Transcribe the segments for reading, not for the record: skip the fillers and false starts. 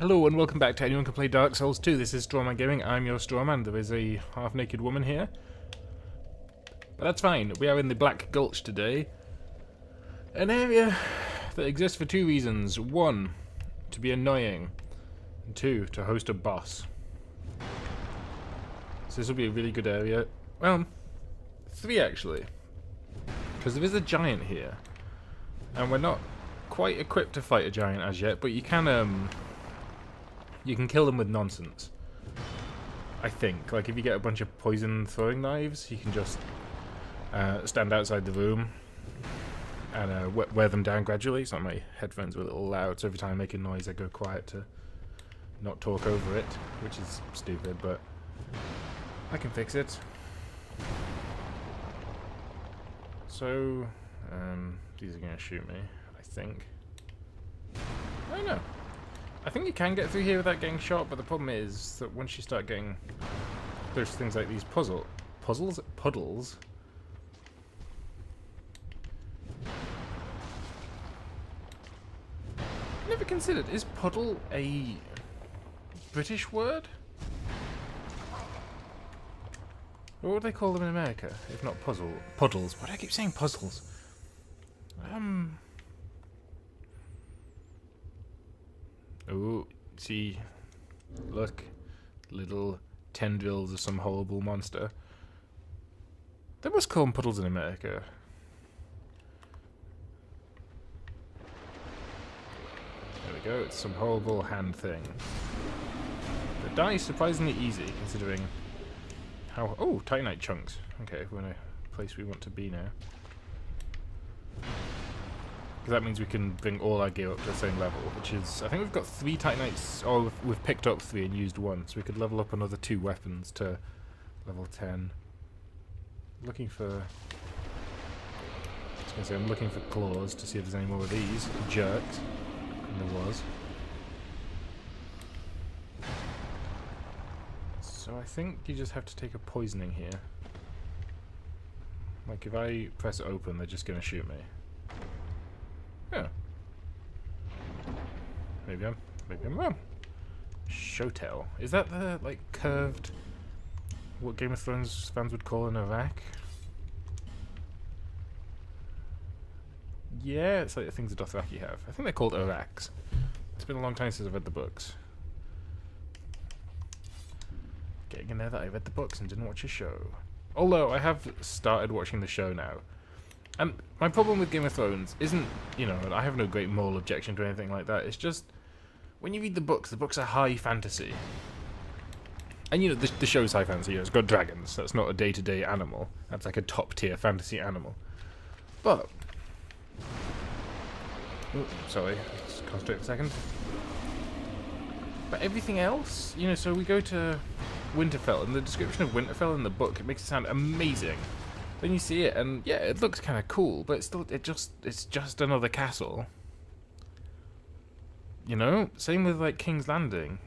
Hello and welcome back to Anyone Can Play Dark Souls 2. This is Strawman Gaming. I'm your Strawman. There is a half-naked woman here. But that's fine. We are in the Black Gulch today. An area that exists for two reasons. One, to be annoying. And two, to host a boss. So this will be a really good area. Well, three actually. Because there is a giant here. And we're not quite equipped to fight a giant as yet, but you can kill them with nonsense. I think. Like, if you get a bunch of poison throwing knives, you can just stand outside the room and wear them down gradually. So my headphones are a little loud, so every time I make a noise I go quiet to not talk over it, which is stupid, but I can fix it. So, these are going to shoot me, I think. I don't know. I think you can get through here without getting shot, but the problem is that once you start getting there's things like these puddles. Never considered, is puddle a British word? What would they call them in America, if not puddles? Why do I keep saying puzzles? Oh, see, look, little tendrils of some horrible monster. They must call them puddles in America. There we go, it's some horrible hand thing. The die is surprisingly easy, considering how... Oh, Titanite chunks. Okay, we're in a place we want to be now. Because that means we can bring all our gear up to the same level, which is... I think we've got 3 Titanites... Oh, we've picked up 3 and used 1, so we could level up another 2 weapons to level 10. Looking for... I was going to say, I'm looking for claws to see if there's any more of these jerks. And there was. So I think you just have to take a poisoning here. Like, if I press open, they're just going to shoot me. Yeah. Maybe I'm wrong. Shotel. Is that the, like, curved... what Game of Thrones fans would call an Iraq? Yeah, it's like the things the Dothraki have. I think they're called Iraqs. It's been a long time since I've read the books. Getting in there that I read the books and didn't watch a show. Although, I have started watching the show now. And my problem with Game of Thrones isn't, you know, I have no great moral objection to anything like that. It's just, when you read the books are high fantasy. And, you know, the show's high fantasy. You know, it's got dragons. That's not a day-to-day animal. That's like a top-tier fantasy animal. But... Ooh, sorry. Just concentrate for a second. But everything else, you know, so we go to Winterfell, and the description of Winterfell in the book, it makes it sound amazing. Then you see it, and yeah, it looks kind of cool, but it's just another castle. You know, same with like King's Landing.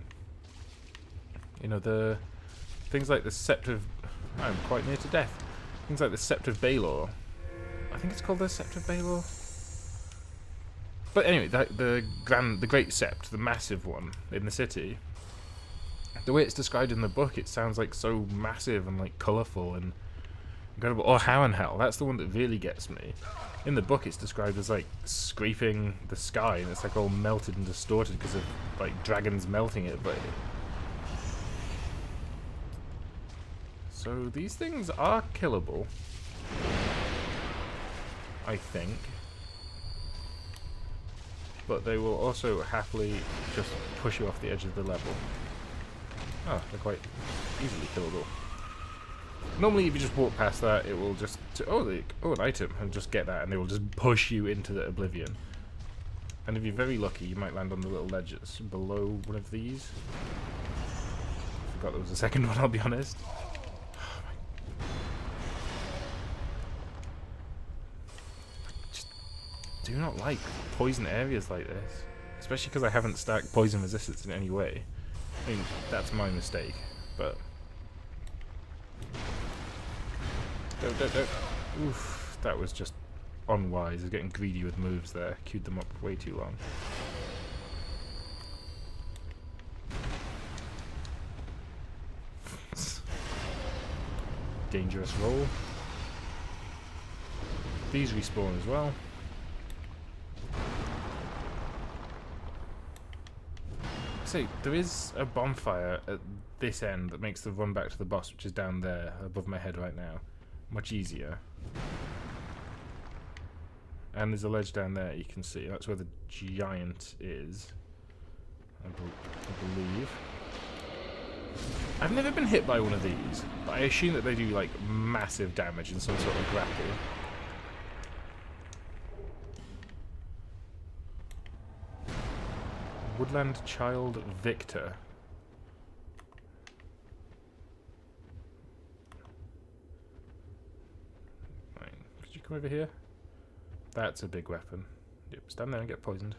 You know, the things like the Sept of... I'm quite near to death. Things like the Sept of Baelor. I think it's called the Sept of Baelor. But anyway, the Great Sept, the massive one in the city. The way it's described in the book, it sounds like so massive and like colourful and incredible. Or Harrenhal, that's the one that really gets me. In the book, it's described as like scraping the sky, and it's like all melted and distorted because of like dragons melting it. But so these things are killable, I think. But they will also happily just push you off the edge of the level. Oh, they're quite easily killable. Normally, if you just walk past that, it will just... Oh, an item, and just get that, and they will just push you into the oblivion. And if you're very lucky, you might land on the little ledges below one of these. I forgot there was a second one, I'll be honest. Just do not like poison areas like this. Especially because I haven't stacked poison resistance in any way. I mean, that's my mistake, but... Don't. Oof, that was just unwise. I was getting greedy with moves there. Queued them up way too long. dangerous roll. These respawn as well. So, there is a bonfire at this end that makes the run back to the boss, which is down there above my head right now, much easier. And there's a ledge down there you can see. That's where the giant is, I believe. I've never been hit by one of these, but I assume that they do like massive damage in some sort of grapple. Woodland Child Victor. Right. Could you come over here? That's a big weapon. Yep, stand there and get poisoned.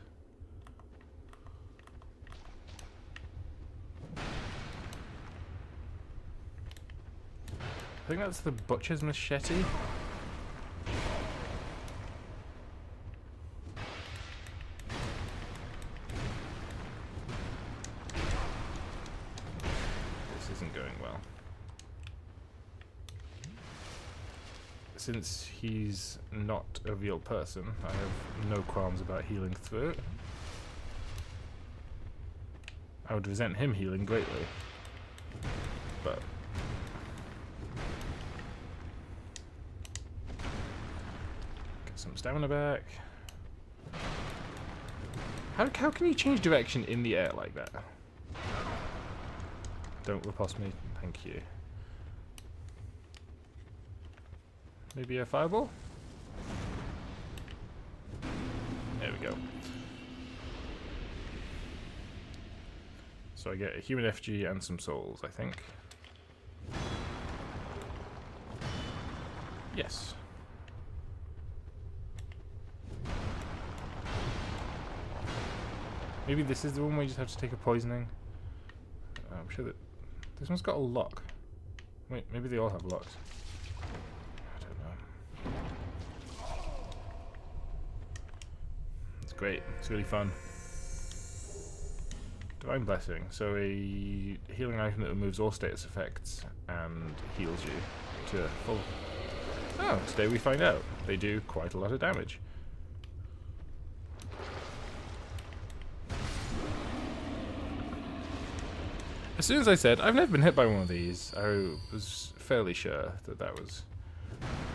I think that's the butcher's machete. This isn't going well. Since he's not a real person, I have no qualms about healing through it. I would resent him healing greatly, but get some stamina back. How can you change direction in the air like that? Don't riposte me, thank you. Maybe a fireball? There we go. So I get a human effigy and some souls, I think. Yes. Maybe this is the one where you just have to take a poisoning. I'm sure that this one's got a lock. Wait, maybe they all have locks. Great, it's really fun. Divine Blessing, so a healing item that removes all status effects and heals you to full. Oh, today we find out they do quite a lot of damage. As soon as I said I've never been hit by one of these, I was fairly sure that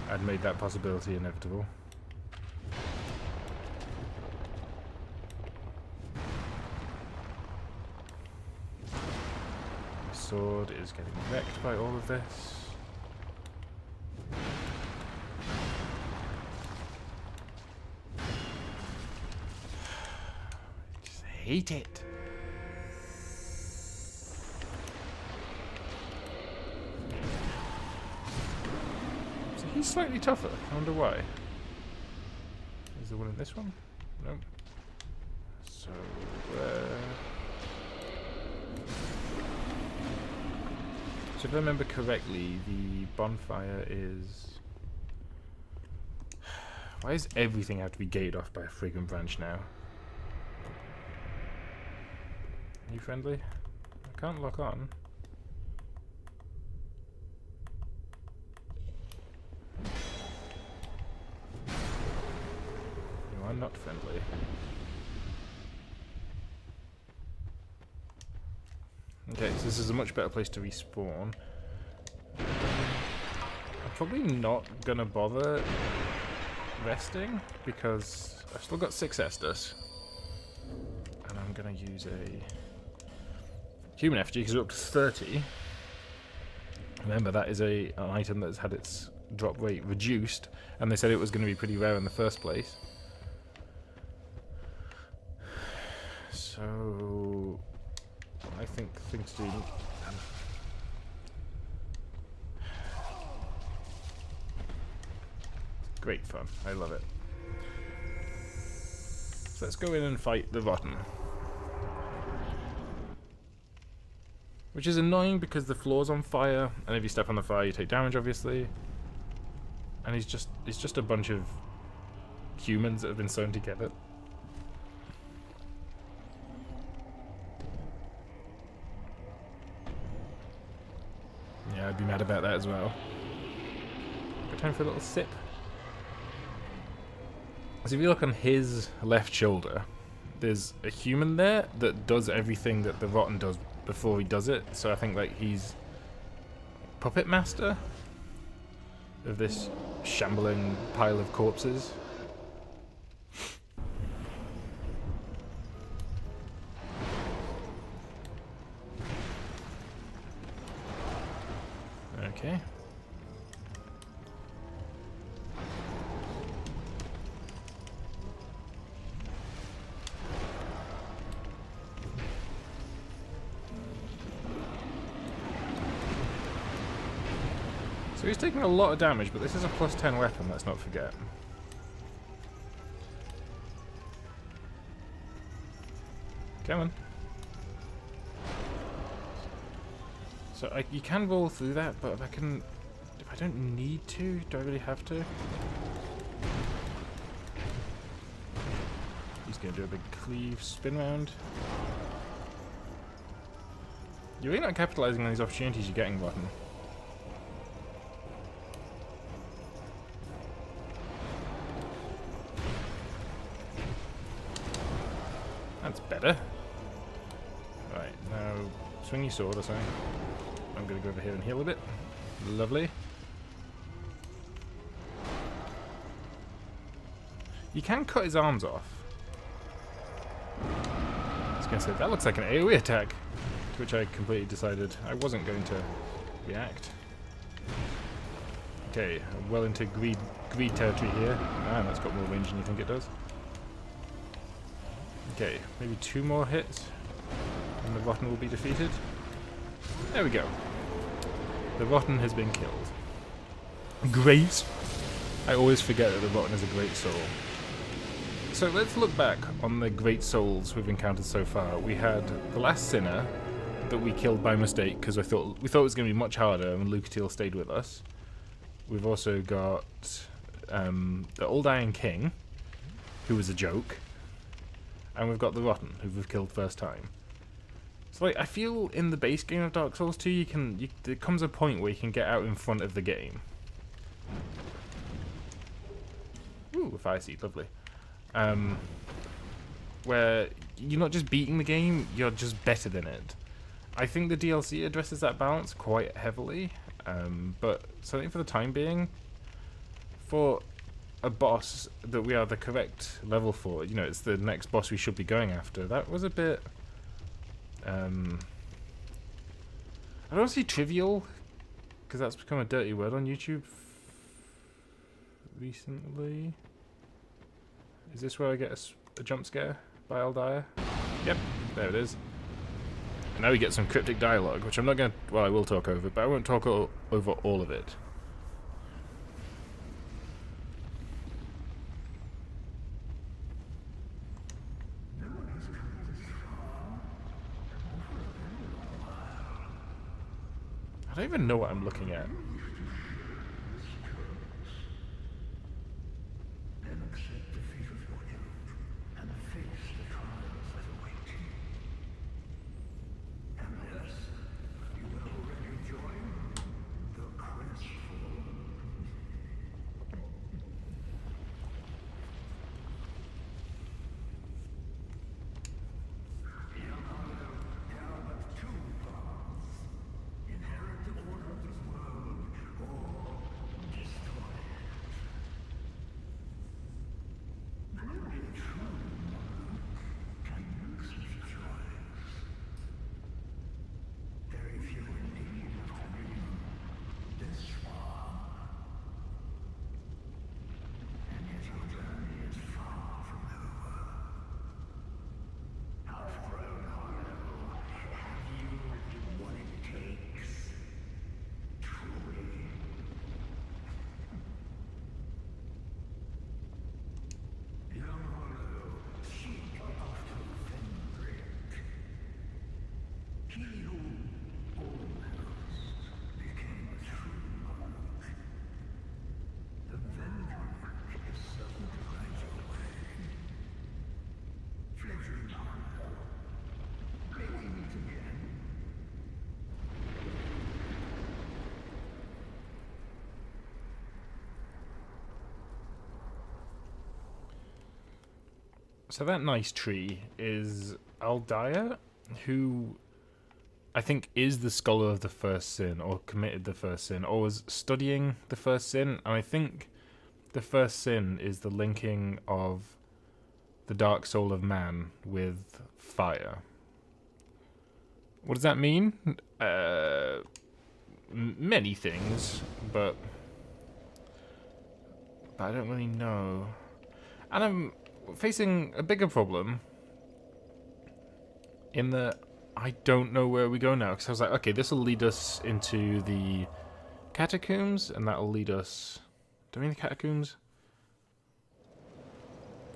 I'd made that possibility inevitable. Sword is getting wrecked by all of this. I just hate it. So he's slightly tougher. I wonder why. Is there one in this one? Nope. So So if I remember correctly, the bonfire is... Why does everything have to be gated off by a friggin' branch now? Are you friendly? I can't lock on. You are not friendly. Okay, so this is a much better place to respawn. I'm probably not gonna bother resting because I've still got 6 Estus. And I'm gonna use a human effigy because we're up to 30. Remember, that is an item that's had its drop rate reduced, and they said it was going to be pretty rare in the first place. So I think the thing to do... Great fun. I love it. So let's go in and fight the Rotten. Which is annoying because the floor's on fire, and if you step on the fire you take damage, obviously. And it's just a bunch of humans that have been sewn together. Yeah, I'd be mad about that as well. Got time for a little sip. So if you look on his left shoulder, there's a human there that does everything that the Rotten does before he does it. So I think like he's puppet master of this shambling pile of corpses. Okay. So he's taking a lot of damage, but this is a plus 10 weapon, let's not forget. Come on. So you can roll through that, but if I don't need to, do I really have to? He's going to do a big cleave spin round. You're really not capitalizing on these opportunities you're getting, Rotten. That's better. Right, now swing your sword or something. I'm going to go over here and heal a bit. Lovely. You can cut his arms off. I was going to say, that looks like an AoE attack. To which I completely decided I wasn't going to react. Okay, well into greed territory here. Man, that's got more range than you think it does. Okay, maybe 2 more hits, and the Rotten will be defeated. There we go. The Rotten has been killed. Great! I always forget that the Rotten is a great soul. So let's look back on the great souls we've encountered so far. We had the last sinner that we killed by mistake because we thought it was going to be much harder, and Lucatiel stayed with us. We've also got the Old Iron King, who was a joke. And we've got the Rotten, who we've killed first time. So like, I feel in the base game of Dark Souls 2, there comes a point where you can get out in front of the game. Ooh, a fire seed, lovely. Where you're not just beating the game, you're just better than it. I think the DLC addresses that balance quite heavily, but certainly for the time being, for a boss that we are the correct level for, you know, it's the next boss we should be going after. That was a bit, I don't want to say trivial, because that's become a dirty word on YouTube recently. Is this where I get a jump scare by Aldire? Yep, there it is. And now we get some cryptic dialogue, which I'm not going to, well, I will talk over, but I won't talk over all of it. I don't even know what I'm looking at. So that nice tree is Aldaya, who I think is the scholar of the first sin, or committed the first sin, or was studying the first sin. And I think the first sin is the linking of the dark soul of man with fire. What does that mean? Many things, but I don't really know. And I'm facing a bigger problem in that I don't know where we go now, because I was like, okay, this will lead us into the catacombs, and that'll lead us... Do I mean the catacombs?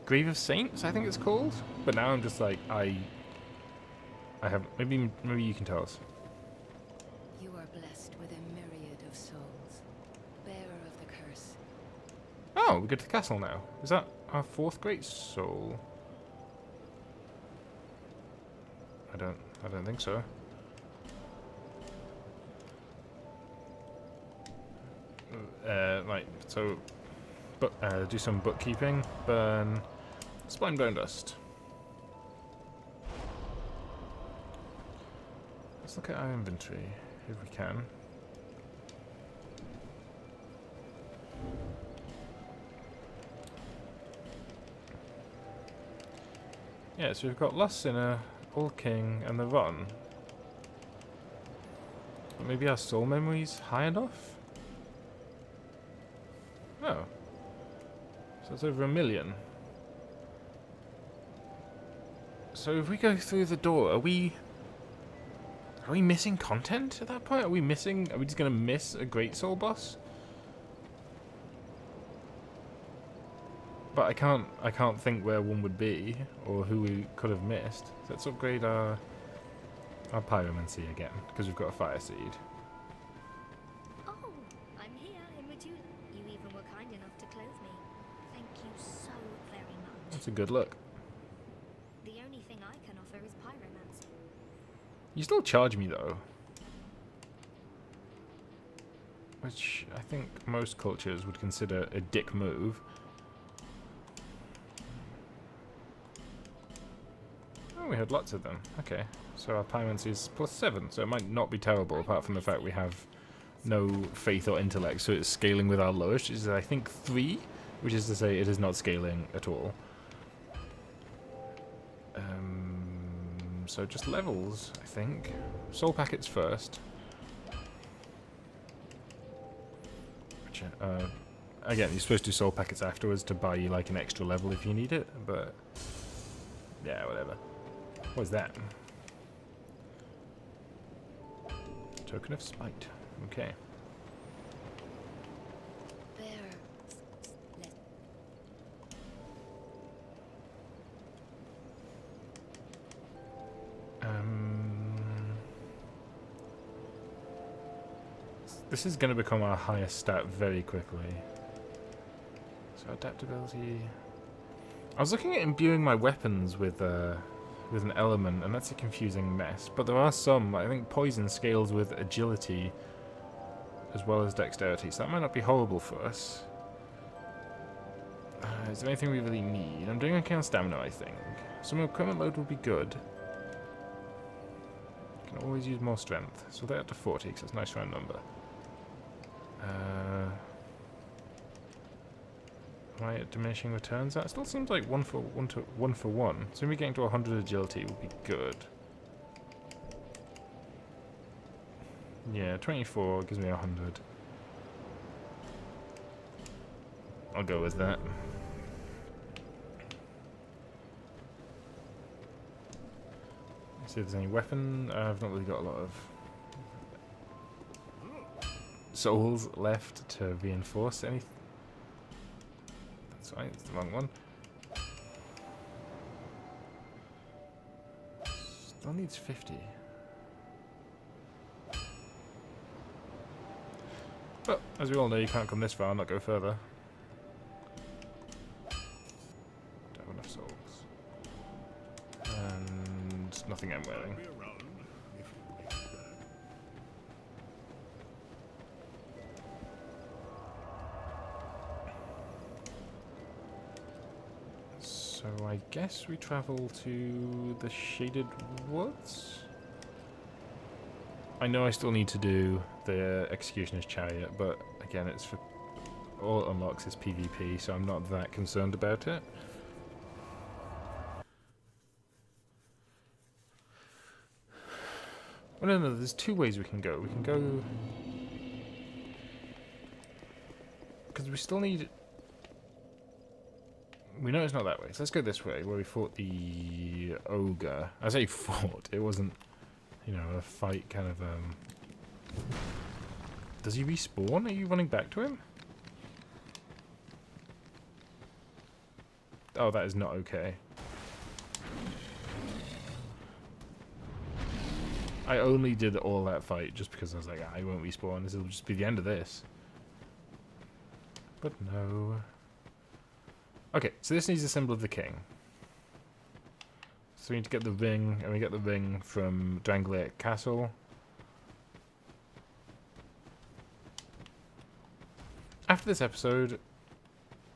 Grave of Saints, I think it's called? But now I'm just like, I have... Maybe you can tell us. You are blessed with a myriad of souls, bearer of the curse. Oh, we go to the castle now. Is that our fourth great soul? I don't think so. Right, so do some bookkeeping. Burn spine bone dust. Let's look at our inventory if we can. Yeah, so we've got Lost Sinner, All King, and the Rotten. But maybe our soul memory's high enough? Oh. So it's over 1 million. So if we go through the door, are we missing content at that point? Are we just gonna miss a great soul boss? But I can't think where one would be, or who we could have missed. So let's upgrade our pyromancy again, because we've got a fire seed. Oh, I'm here in Medulla. You even were kind enough to clothe me. Thank you so very much. That's a good look. The only thing I can offer is pyromancy. You still charge me though. Which I think most cultures would consider a dick move. Oh, we had lots of them. Okay. So our pyromancy is +7, so it might not be terrible, apart from the fact we have no faith or intellect, so it's scaling with our lowest, which is I think 3, which is to say it is not scaling at all. So just levels, I think. Soul packets first. Which, again, you're supposed to do soul packets afterwards to buy you like an extra level if you need it, but yeah, whatever. What was that? Token of spite. Okay. This is going to become our highest stat very quickly. So adaptability. I was looking at imbuing my weapons with an element, and that's a confusing mess. But there are some. I think poison scales with agility as well as dexterity, so that might not be horrible for us. Is there anything we really need? I'm doing okay on stamina, I think. Some equipment load would be good. Can always use more strength. So they're up to 40, because it's a nice round number. Am I at diminishing returns? That still seems like one for one. So maybe getting to 100 agility would be good. Yeah, 24 gives me 100. I'll go with that. Let's see if there's any weapon. I've not really got a lot of souls left to reinforce anything. That's right, it's the wrong one. Still needs 50. But, as we all know, you can't come this far and not go further. Don't have enough souls. And nothing I'm wearing. So So I guess we travel to the Shaded Woods? I know I still need to do the Executioner's Chariot, but again, it's for all it unlocks is PvP, so I'm not that concerned about it. Well, no, there's two ways we can go. We can go... Because we still need... We know it's not that way, so let's go this way, where we fought the ogre. I say fought, it wasn't, you know, a fight kind of, Does he respawn? Are you running back to him? Oh, that is not okay. I only did all that fight just because I was like, I won't respawn, this will just be the end of this. But no... Okay, so this needs a symbol of the king. So we need to get the ring, and we get the ring from Drangleic Castle. After this episode,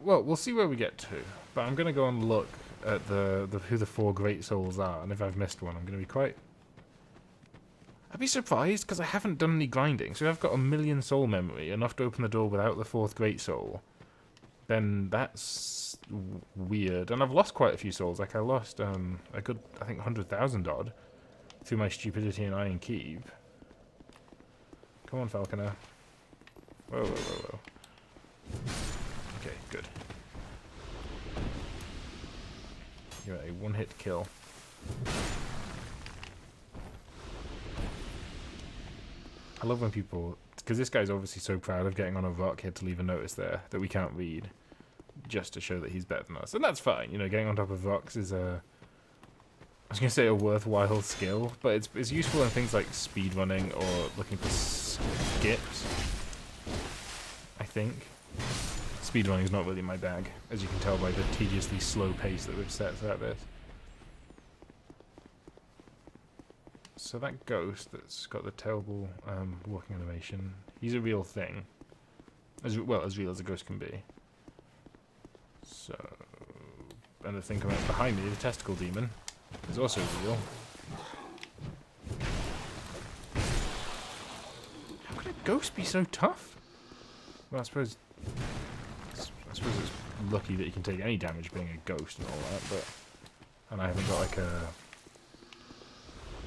well, we'll see where we get to, but I'm going to go and look at who the four great souls are, and if I've missed one, I'm going to be quite... I'd be surprised, because I haven't done any grinding, so if I've got 1,000,000 soul memory, enough to open the door without the fourth great soul, then that's weird. And I've lost quite a few souls. Like, I lost a good, I think, 100,000 odd through my stupidity in Iron Keep. Come on, Falconer. Whoa, whoa, whoa, whoa. Okay, good. You're a one-hit kill. I love when people... Because this guy's obviously so proud of getting on a rock, he had to leave a notice there that we can't read, just to show that he's better than us. And that's fine, you know, getting on top of rocks is a... I was going to say a worthwhile skill, but it's useful in things like speedrunning or looking for skips, I think. Speedrunning is not really my bag, as you can tell by the tediously slow pace that we've set throughout this. So that ghost that's got the terrible walking animation, he's a real thing. As real as a ghost can be. So... And the thing coming up behind me, the testicle demon, is also real. How could a ghost be so tough? Well, I suppose it's lucky that you can take any damage being a ghost and all that, but... And I haven't got like a...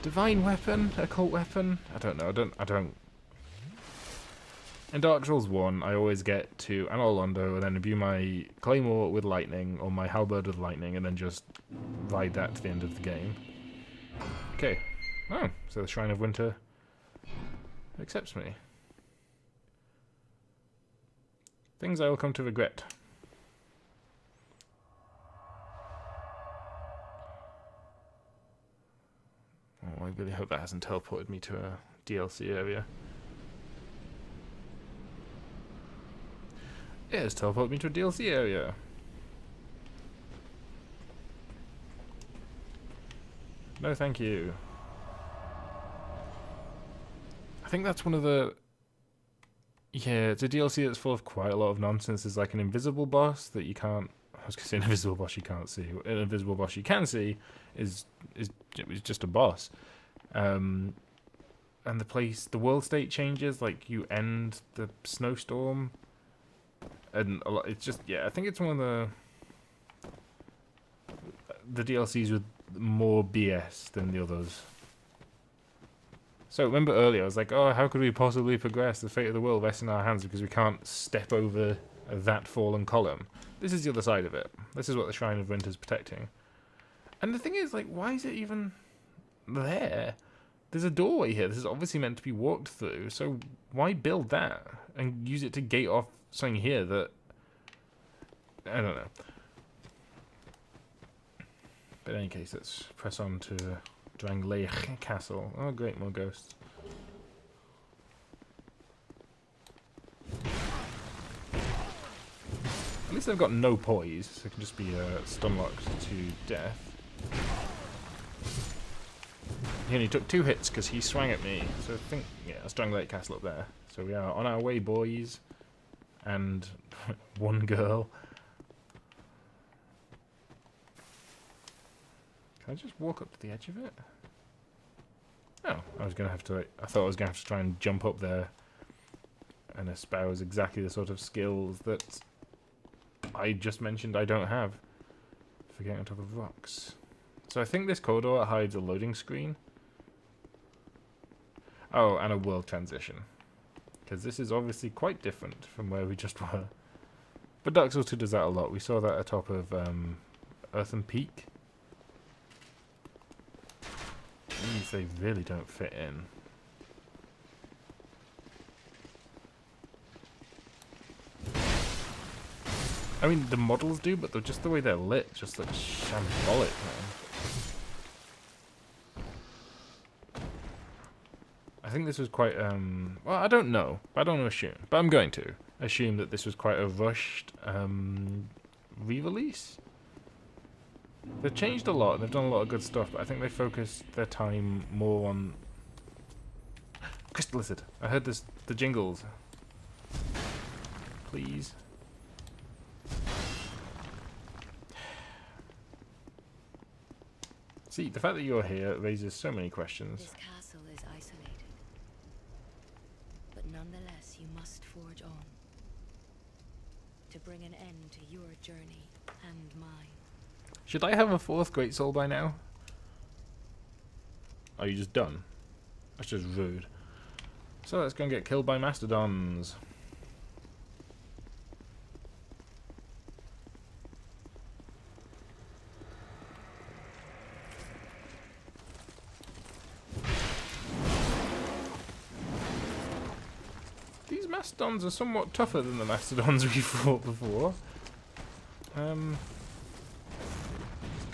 divine weapon? Occult weapon? I don't know, I don't... In Dark Souls 1, I always get to Anor Londo and then imbue my claymore with lightning, or my halberd with lightning, and then just ride that to the end of the game. Okay. Oh, so the Shrine of Winter accepts me. Things I will come to regret. Oh, I really hope that hasn't teleported me to a DLC area. It has teleported me to a DLC area. No, thank you. I think that's one of the... Yeah, it's a DLC that's full of quite a lot of nonsense. There's like an invisible boss that you can't... I was going to say an invisible boss you can't see. An invisible boss you can see is just a boss. And the world state changes, like you end the snowstorm. And a lot, it's just, yeah, I think it's one of the DLCs with more BS than the others. So remember earlier, I was like, oh, how could we possibly progress? The fate of the world rests in our hands because we can't step over that fallen column. This is the other side of it. This is what the Shrine of Winter is protecting. And the thing is, like, why is it even there? There's a doorway here. This is obviously meant to be walked through. So why build that and use it to gate off something here that... I don't know. But in any case, let's press on to Drangleic Castle. Oh great, more ghosts. At least they've got no poise, so it can just be stun locked to death. He only took 2 hits because he swung at me. So I think, yeah, that's Drangleic Castle up there. So we are on our way, boys. And one girl. Can I just walk up to the edge of it? Oh, I was gonna have to. I thought I was gonna have to try and jump up there and espouse exactly the sort of skills that I just mentioned I don't have for getting on top of rocks. So I think this corridor hides a loading screen. Oh, and a world transition. Because this is obviously quite different from where we just were. But Dark Souls 2 does that a lot. We saw that atop of Earthen Peak. These, they really don't fit in. I mean, the models do, but just the way they're lit just looks shambolic, man. I think this was quite, well, I don't know. I don't assume, but I'm going to assume that this was quite a rushed re-release. They've changed a lot, they've done a lot of good stuff, but I think they focused their time more on... Crystal Lizard. I heard the jingles. Please. See, the fact that you're here raises so many questions. This castle is isolated, but nonetheless you must forge on to bring an end to your journey and mine. Should I have a fourth Great Soul by now? Are you just done? That's just rude. So let's go and get killed by mastodons. These mastodons are somewhat tougher than the mastodons we fought before. Can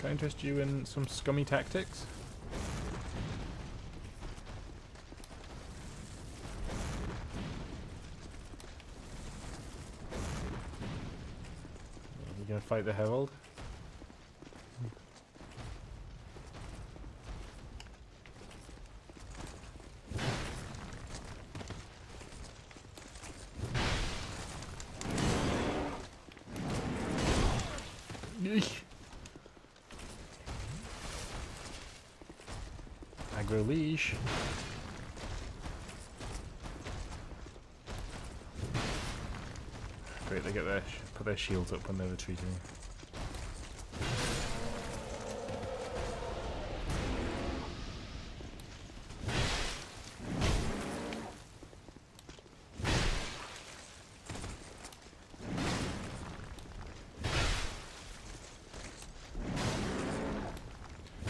I interest you in some scummy tactics? You gonna fight the Herald? Eesh. Aggro leash. Great, they get their put their shields up when they're retreating.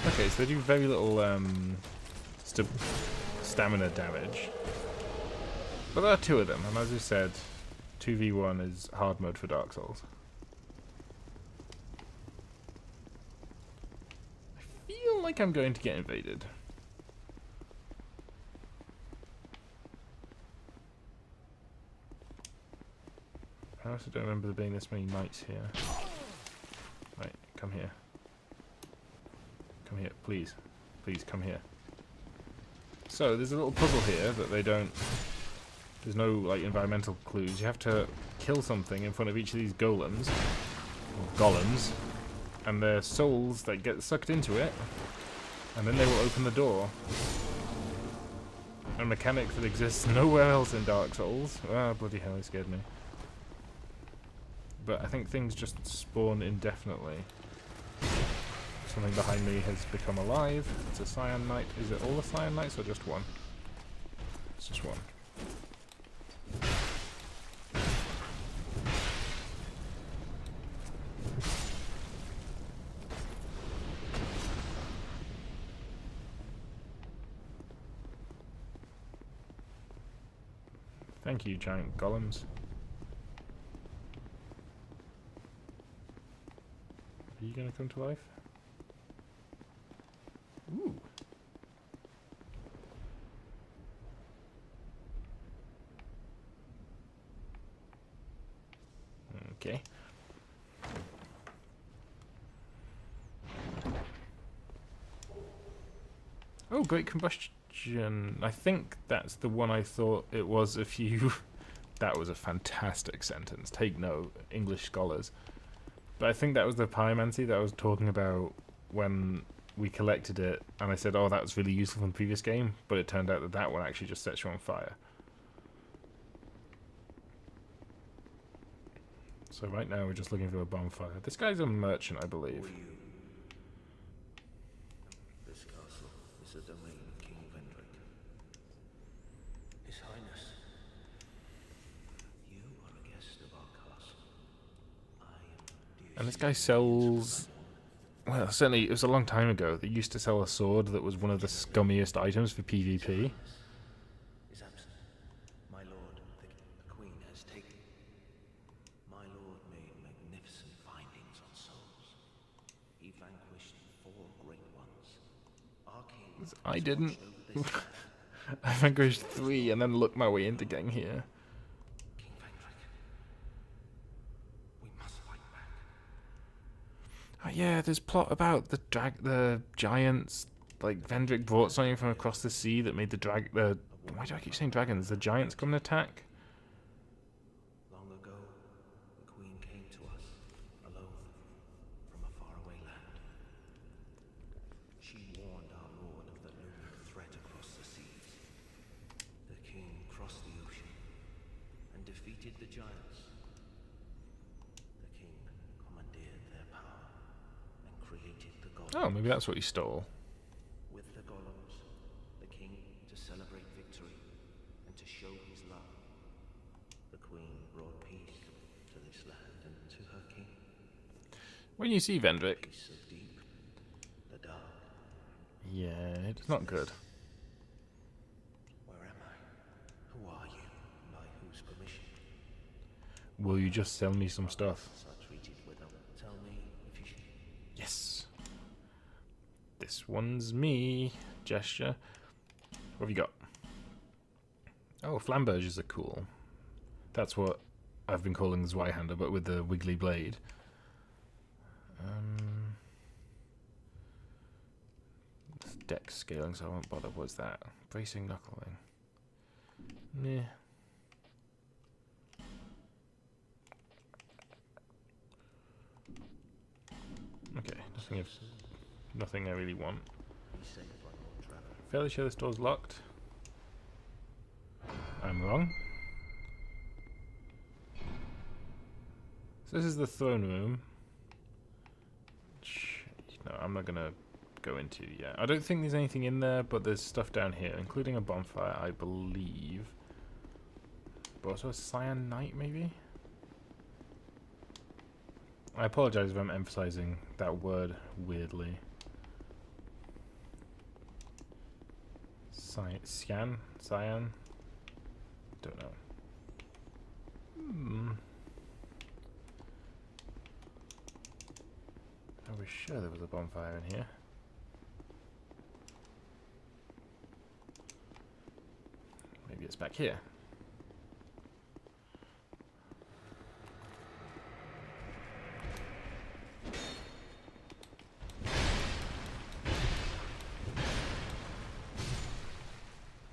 Okay, so they do very little stamina damage. But there are two of them, and as we said, 2v1 is hard mode for Dark Souls. I feel like I'm going to get invaded. I also don't remember there being this many knights here. Right, come here. Come here, please. Please, come here. So, there's a little puzzle here that they don't... There's no, like, environmental clues. You have to kill something in front of each of these golems. Or golems. And their souls, that get sucked into it. And then they will open the door. A mechanic that exists nowhere else in Dark Souls. Ah, bloody hell, it scared me. But I think things just spawn indefinitely. Something behind me has become alive. It's a Cyan Knight. Is it all the Cyan Knights or just one? It's just one. Thank you, giant golems. Are you gonna come to life? Ooh. Okay. Oh, Great Combustion. I think that's the one I thought it was a few... That was a fantastic sentence. Take note, English scholars. But I think that was the pyromancy that I was talking about when we collected it, and I said, oh, that was really useful from the previous game, but it turned out that that one actually just sets you on fire. So right now we're just looking for a bonfire. This guy's a merchant, I believe. This castle is the domain of King Vendrick. His Highness, you are a guest of our castle. I am And this guy sells... Well, certainly, it was a long time ago. They used to sell a sword that was one of the scummiest items for PvP. is absent. My lord, the Queen has taken. My lord made magnificent findings on souls. He vanquished 4 great ones. Our king I has didn't. watched over this land. I vanquished 3 and then looked my way into getting here. King Vendrick, we must fight back. Oh yeah, there's plot about the giants. Like Vendrick brought something from across the sea that made the why do I keep saying dragons? The giants come and attack. Long ago, the Queen came to us, alone, from a faraway land. She warned our lord of the looming threat across the seas. The king crossed the ocean and defeated the giants. The king commandeered their power and created the golems. Oh, maybe that's what he stole. With the golems, the king, to celebrate victory and to show his love, the queen brought peace to this land and to her king. When you see Vendrick, Peace so deep, the dark. yeah, it's not good. Where am I? Who are you? By whose permission? Will you just sell me some stuff? Are treated with them. Tell me if you should. Yes. This one's me. Gesture. What have you got? Oh, flamberges are cool. That's what I've been calling the Zweihander, but with the wiggly blade. It's dex scaling, so I won't bother. What's that? Bracing knuckling. Meh. Okay, nothing I really want. Be safe on your travel. Fairly sure this door's locked. I'm wrong. So this is the throne room. Which, no, I'm not gonna go into yet. I don't think there's anything in there, but there's stuff down here, including a bonfire, I believe. But also a cyan knight, maybe? I apologize if I'm emphasizing that word weirdly. Cyan? Cyan? Don't know. I was sure there was a bonfire in here. Maybe it's back here.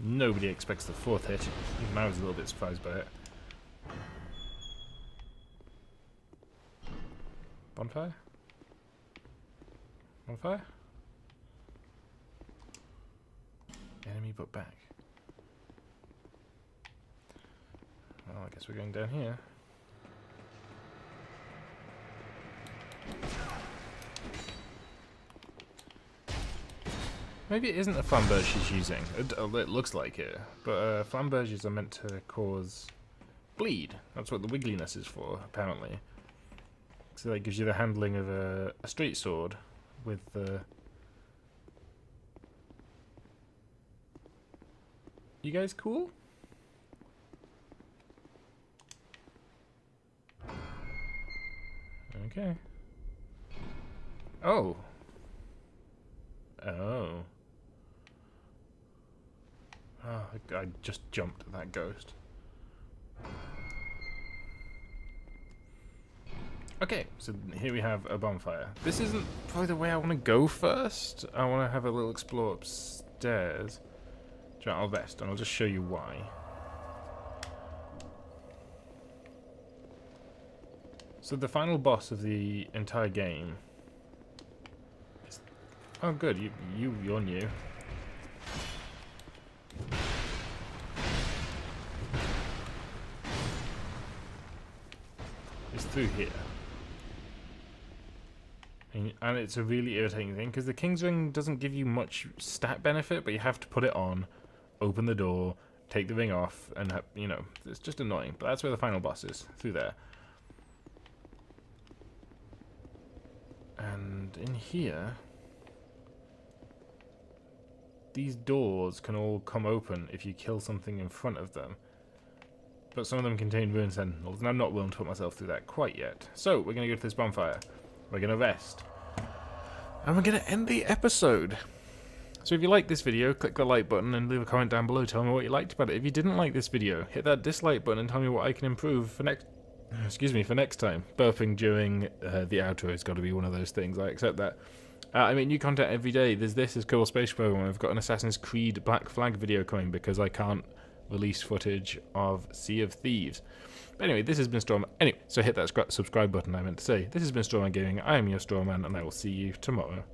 Nobody expects the 4th hit. Even I was a little bit surprised by it. Bonfire? Bonfire? Enemy but back. Well, I guess we're going down here. Maybe it isn't a flamberge she's using. It looks like it. But flamberges are meant to cause bleed. That's what the wiggliness is for, apparently. So that gives you the handling of a straight sword with the... You guys cool? Okay. Oh. Oh. Oh, I just jumped at that ghost. Okay, so here we have a bonfire. This isn't probably the way I want to go first. I want to have a little explore upstairs. Try our best, and I'll just show you why. So the final boss of the entire game is Oh, good. You're new. It's through here. And it's a really irritating thing, because the King's Ring doesn't give you much stat benefit, but you have to put it on, open the door, take the ring off, and, you know, it's just annoying. But that's where the final boss is, through there. And in here, these doors can all come open if you kill something in front of them. But some of them contain ruined sentinels, and I'm not willing to put myself through that quite yet. So, we're going to go to this bonfire. We're going to rest. And we're going to end the episode. So if you like this video, click the like button and leave a comment down below. Tell me what you liked about it. If you didn't like this video, hit that dislike button and tell me what I can improve for next... for next time. Burping during the outro has got to be one of those things. I accept that. I mean, new content every day. There's Kerbal Space Program. I've got an Assassin's Creed Black Flag video coming because I can't release footage of Sea of Thieves. But anyway, this has been Strawman. Anyway, so hit that subscribe button I meant to say. This has been Strawman Gaming. I am your Strawman, and I will see you tomorrow.